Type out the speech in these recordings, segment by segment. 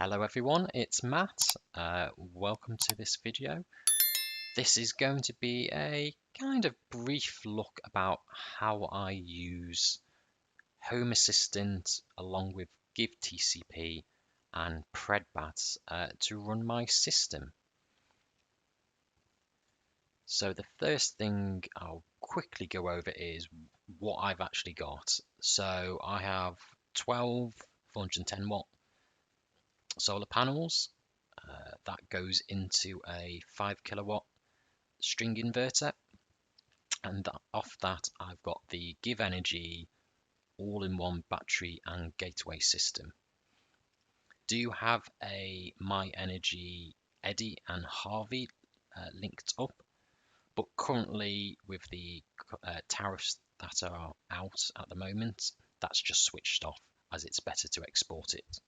Hello everyone, it's Matt. Welcome to this video. This is going to be a kind of brief look about how I use Home Assistant along with GivTCP and Predbat to run my system. So the first thing I'll quickly go over is what I've actually got. So I have 12 410 watt solar panels. That goes into a 5 kilowatt string inverter, and off that I've got the GivEnergy all-in-one battery and gateway system. Do have a MyEnergi Eddi and Harvi linked up, but currently with the tariffs that are out at the moment, that's just switched off as it's better to export it.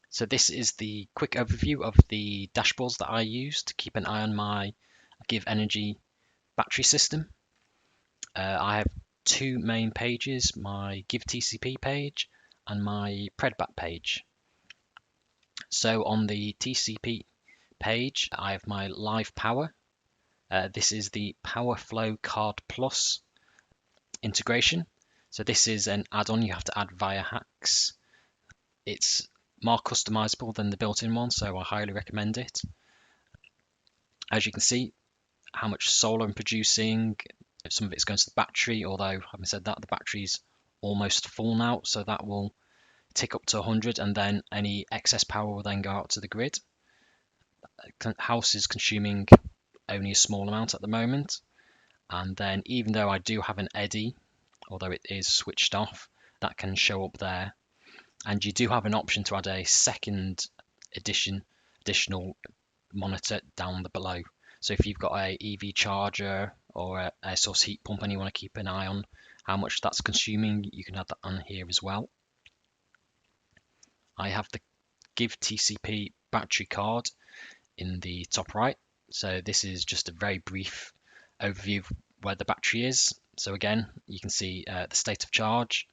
So this is the quick overview of the dashboards that I use to keep an eye on my GivEnergy battery system. I have two main pages, my GivTCP page and my Predbat page. So on the TCP page, I have my live power. This is the PowerFlow Card Plus integration. So this is an add-on you have to add via Hacks. It's more customizable than the built-in one, so I highly recommend it. As you can see, how much solar I'm producing, some of it's going to the battery, although having said that, the battery's almost full now, so that will tick up to 100, and then any excess power will then go out to the grid. House is consuming only a small amount at the moment, and then even though I do have an Eddi, although it is switched off, that can show up there. And you do have an option to add a second additional monitor down below. So if you've got a EV charger or a air source heat pump and you want to keep an eye on how much that's consuming, you can add that on here as well. I have the GivTCP battery card in the top right. So this is just a very brief overview of where the battery is. So again, you can see the state of charge,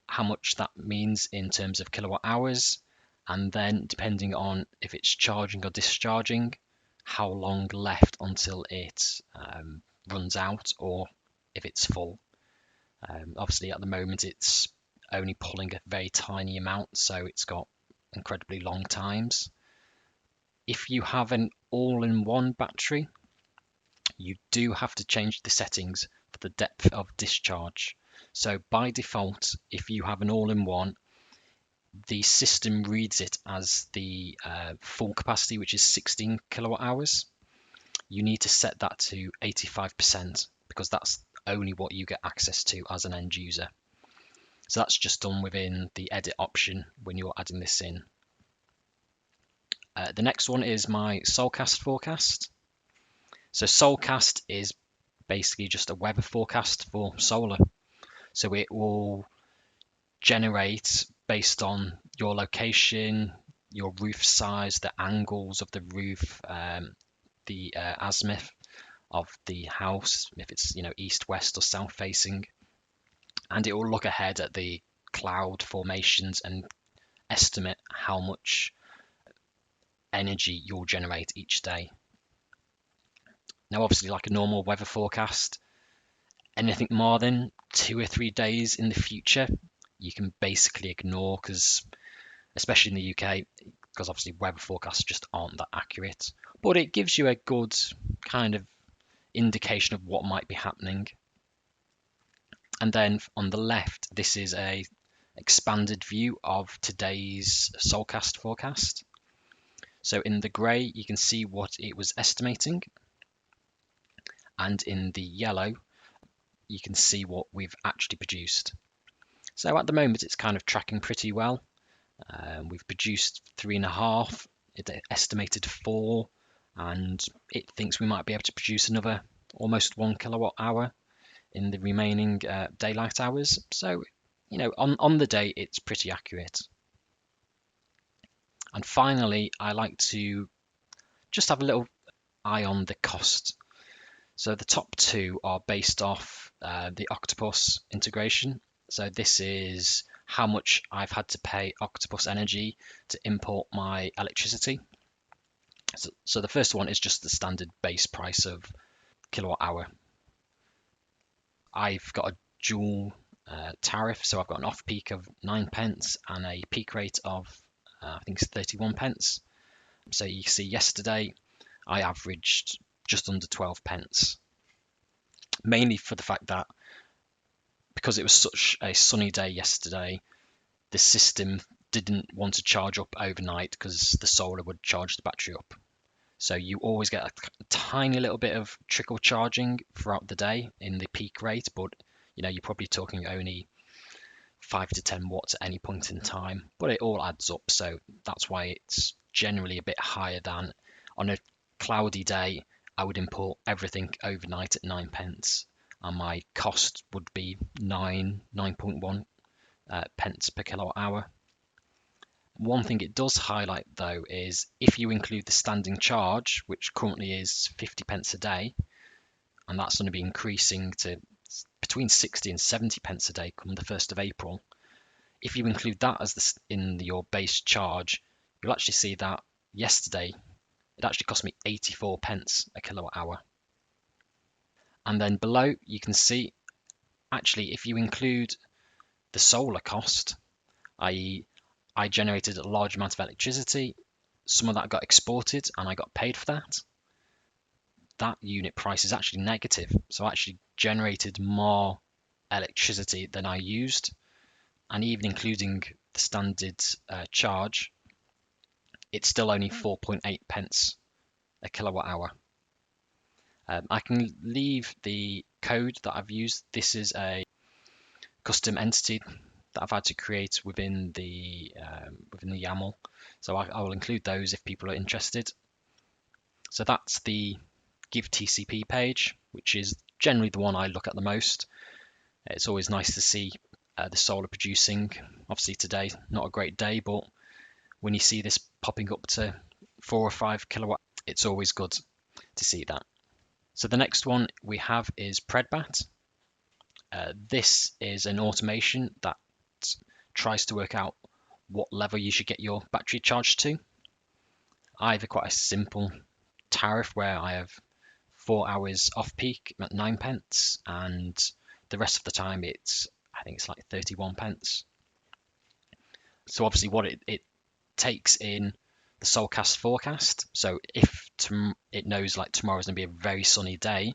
how much that means in terms of kilowatt hours, and then depending on if it's charging or discharging, how long left until it runs out or if it's full. Obviously at the moment it's only pulling a very tiny amount, so it's got incredibly long times. If you have an all-in-one battery, you do have to change the settings for the depth of discharge. So by default, if you have an all-in-one, the system reads it as the full capacity, which is 16 kilowatt hours. You need to set that to 85% because that's only what you get access to as an end user. So that's just done within the edit option when you're adding this in. The next one is my Solcast forecast. So Solcast is basically just a weather forecast for solar. So it will generate based on your location, your roof size, the angles of the roof, the azimuth of the house, if it's east, west, or south facing, and it will look ahead at the cloud formations and estimate how much energy you'll generate each day. Now, obviously, like a normal weather forecast, anything more than 2 or 3 days in the future, you can basically ignore, because especially in the UK, because obviously weather forecasts just aren't that accurate. But it gives you a good kind of indication of what might be happening. And then on the left, this is a expanded view of today's Solcast forecast. So in the grey, you can see what it was estimating. And in the yellow, you can see what we've actually produced. So at the moment, it's kind of tracking pretty well. We've produced 3.5, it estimated 4, and it thinks we might be able to produce another almost 1 kilowatt hour in the remaining daylight hours. So, on the day, it's pretty accurate. And finally, I like to just have a little eye on the cost. So the top two are based off the Octopus integration. So this is how much I've had to pay Octopus Energy to import my electricity. So the first one is just the standard base price of kilowatt hour. I've got a dual tariff, so I've got an off-peak of 9 pence and a peak rate of I think it's 31 pence. So you see yesterday I averaged just under 12 pence, mainly for the fact that because it was such a sunny day yesterday, the system didn't want to charge up overnight because the solar would charge the battery up. So you always get a tiny little bit of trickle charging throughout the day in the peak rate, but you're probably talking only 5 to 10 watts at any point in time, but it all adds up. So that's why it's generally a bit higher than on a cloudy day. I would import everything overnight at 9 pence, and my cost would be 9.1 pence per kilowatt hour. One thing it does highlight though is if you include the standing charge, which currently is 50 pence a day, and that's going to be increasing to between 60 and 70 pence a day come the 1st of April. If you include that as in your base charge, you'll actually see that yesterday it actually cost me 84 pence a kilowatt hour. And then below you can see actually if you include the solar cost, i.e. I generated a large amount of electricity, some of that got exported and I got paid for that. That unit price is actually negative. So I actually generated more electricity than I used. And even including the standard charge, it's still only 4.8 pence a kilowatt hour. I can leave the code that I've used. This is a custom entity that I've had to create within the YAML. So I will include those if people are interested. So that's the GivTCP page, which is generally the one I look at the most. It's always nice to see the solar producing. Obviously today, not a great day, but when you see this popping up to 4 or 5 kilowatt, it's always good to see that. So the next one we have is Predbat. This is an automation that tries to work out what level you should get your battery charged to. I have quite a simple tariff where I have 4 hours off peak at 9 pence, and the rest of the time I think it's like 31 pence. So obviously what it takes in the Solcast forecast. So if it knows like tomorrow's going to be a very sunny day,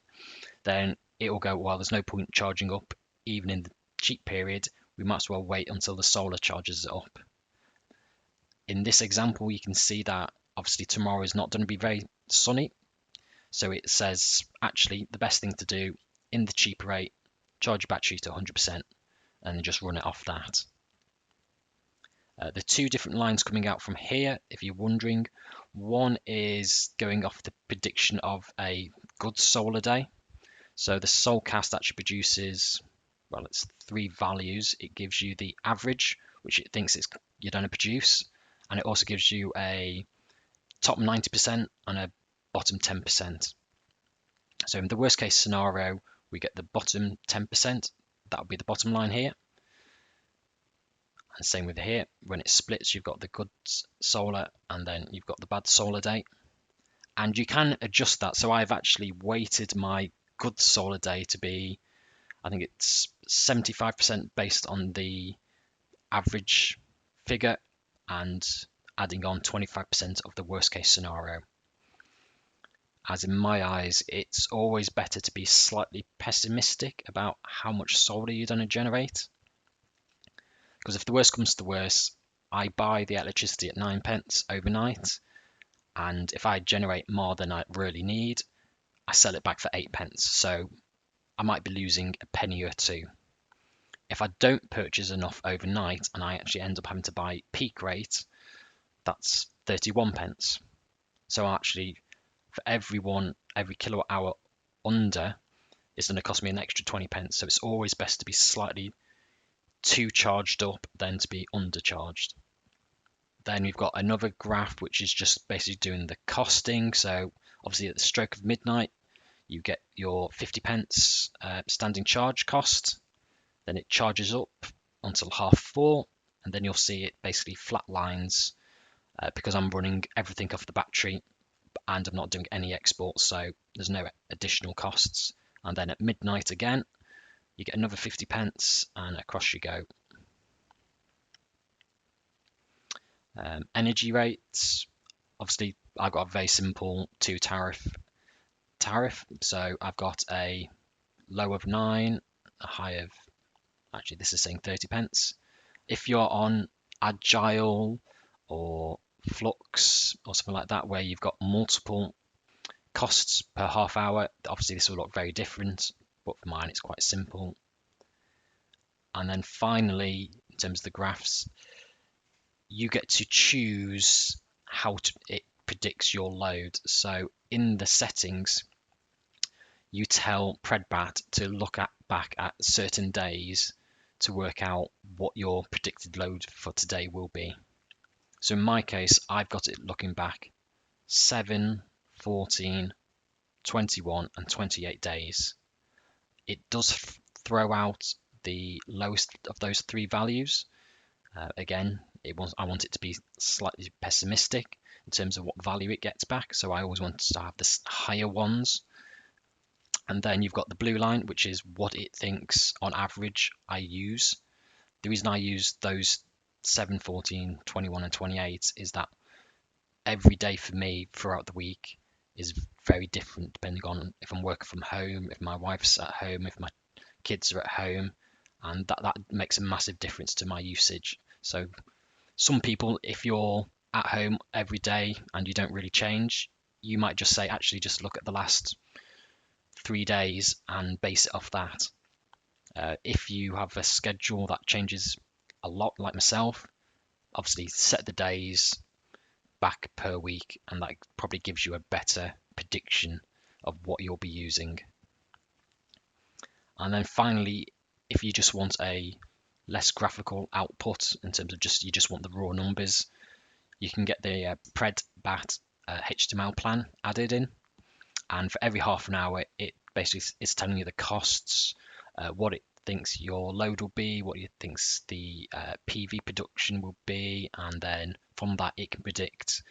then it will go, well, there's no point charging up even in the cheap period. We might as well wait until the solar charges it up. In this example, you can see that obviously tomorrow is not going to be very sunny. So it says actually the best thing to do in the cheaper rate, charge your battery to 100% and just run it off that. The two different lines coming out from here, if you're wondering, one is going off the prediction of a good solar day. So the Solcast actually produces, well, it's 3 values. It gives you the average, which it thinks you're going to produce, and it also gives you a top 90% and a bottom 10%. So in the worst case scenario, we get the bottom 10%. That would be the bottom line here. And same with here, when it splits, you've got the good solar and then you've got the bad solar day. And you can adjust that. So I've actually weighted my good solar day to be, I think it's 75% based on the average figure and adding on 25% of the worst case scenario. As in my eyes, it's always better to be slightly pessimistic about how much solar you're going to generate. Because if the worst comes to the worst, I buy the electricity at 9 pence overnight, and if I generate more than I really need, I sell it back for 8 pence. So I might be losing a penny or two. If I don't purchase enough overnight and I actually end up having to buy peak rate, that's 31 pence. So actually, for every kilowatt hour under, it's going to cost me an extra 20 pence. So it's always best to be slightly too charged up than to be undercharged. Then we've got another graph which is just basically doing the costing. So obviously at the stroke of midnight, you get your 50 pence standing charge cost. Then it charges up until 4:30, and then you'll see it basically flatlines because I'm running everything off the battery and I'm not doing any exports, so there's no additional costs. And then at midnight again, you get another 50 pence, and across you go. Energy rates, obviously I've got a very simple two tariff, so I've got a low of 9, a high of, actually this is saying 30 pence. If you're on Agile or Flux or something like that, where you've got multiple costs per half hour, obviously this will look very different, but for mine it's quite simple. And then finally, in terms of the graphs, you get to choose how it predicts your load. So in the settings, you tell Predbat to look back at certain days to work out what your predicted load for today will be. So in my case, I've got it looking back 7, 14, 21 and 28 days. It does throw out the lowest of those three values. Again, I want it to be slightly pessimistic in terms of what value it gets back, so I always want to have the higher ones. And then you've got the blue line, which is what it thinks on average I use. The reason I use those 7, 14, 21 and 28 is that every day for me throughout the week is very different depending on if I'm working from home, if my wife's at home, if my kids are at home, and that makes a massive difference to my usage. So some people, if you're at home every day and you don't really change, you might just say, actually just look at the last 3 days and base it off that. If you have a schedule that changes a lot like myself, obviously set the days back per week, and that probably gives you a better prediction of what you'll be using. And then finally, if you just want a less graphical output in terms of you just want the raw numbers, you can get the Predbat HTML plan added in, and for every half an hour it basically is telling you the costs, what it thinks your load will be, what it thinks the PV production will be, and then from that it can predict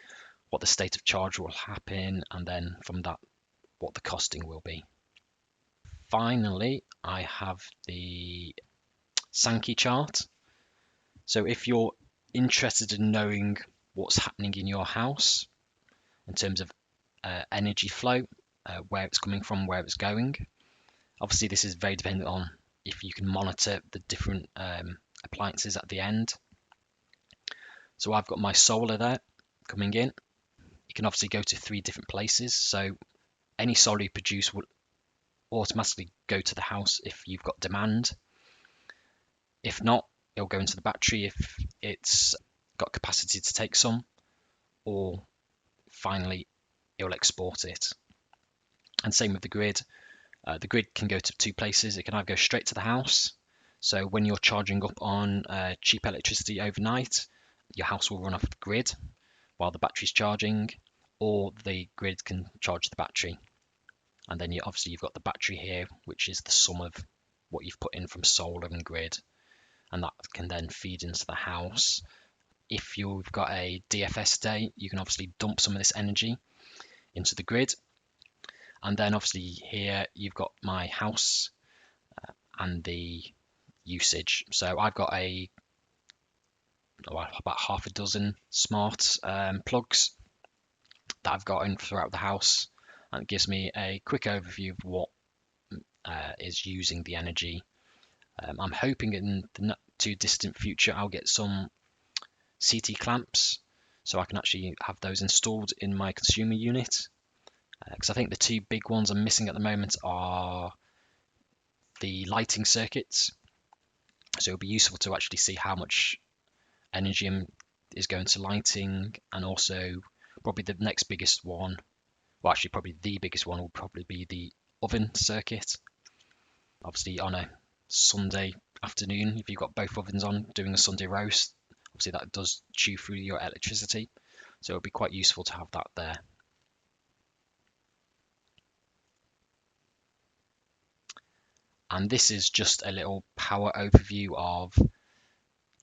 what the state of charge will happen, and then from that what the costing will be. Finally, I have the Sankey chart. So if you're interested in knowing what's happening in your house in terms of energy flow, where it's coming from, where it's going, obviously this is very dependent on if you can monitor the different appliances at the end. So I've got my solar there coming in. You can obviously go to 3 different places, so any solar you produce will automatically go to the house if you've got demand. If not, it'll go into the battery if it's got capacity to take some, or finally it'll export it. And same with the grid. The grid can go to 2 places. It can either go straight to the house, so when you're charging up on cheap electricity overnight, your house will run off the grid while the battery's charging, or the grid can charge the battery. And then obviously you've got the battery here, which is the sum of what you've put in from solar and grid, and that can then feed into the house. If you've got a DFS day, you can obviously dump some of this energy into the grid. And then obviously here you've got my house and the usage. So I've got about half a dozen smart plugs that I've got in throughout the house, and it gives me a quick overview of what is using the energy. I'm hoping in the not too distant future I'll get some CT clamps so I can actually have those installed in my consumer unit, because I think the 2 big ones I'm missing at the moment are the lighting circuits. So it'll be useful to actually see how much energy is going to lighting, and also probably the next biggest one, well actually probably the biggest one will probably be the oven circuit. Obviously on a Sunday afternoon, if you've got both ovens on doing a Sunday roast, obviously that does chew through your electricity, so it'll be quite useful to have that there. And this is just a little power overview of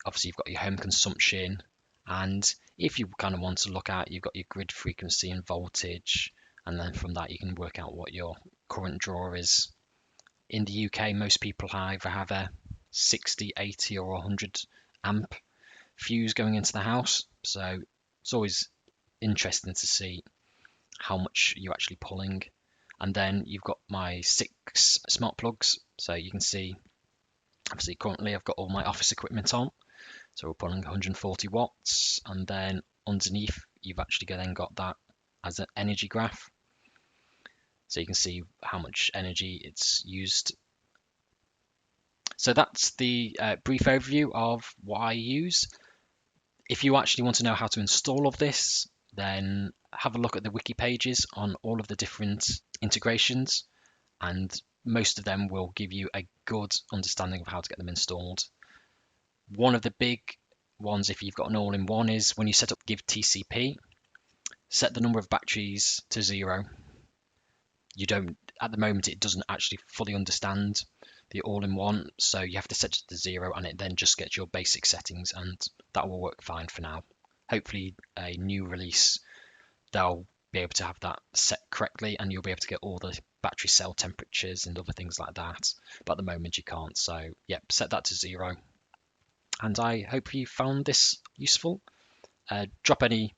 obviously you've got your home consumption, and if you kind of want to look at, you've got your grid frequency and voltage, and then from that you can work out what your current draw is. In the UK, most people either have a 60, 80 or 100 amp fuse going into the house, so it's always interesting to see how much you're actually pulling. And then you've got my 6 smart plugs, so you can see obviously currently I've got all my office equipment on, so we're pulling 140 watts, and then underneath you've actually then got that as an energy graph, so you can see how much energy it's used. So that's the brief overview of what I use. If you actually want to know how to install all of this, then have a look at the wiki pages on all of the different integrations, and most of them will give you a good understanding of how to get them installed. One of the big ones, if you've got an all-in-one, is when you set up GivTCP, set the number of batteries to 0. You don't, at the moment, it doesn't actually fully understand the all-in-one, so you have to set it to 0, and it then just gets your basic settings, and that will work fine for now. Hopefully a new release, they'll be able to have that set correctly, and you'll be able to get all the battery cell temperatures and other things like that, but at the moment you can't. So yeah, set that to 0, and I hope you found this useful. Drop any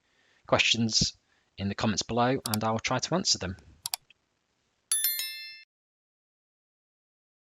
questions in the comments below and I'll try to answer them.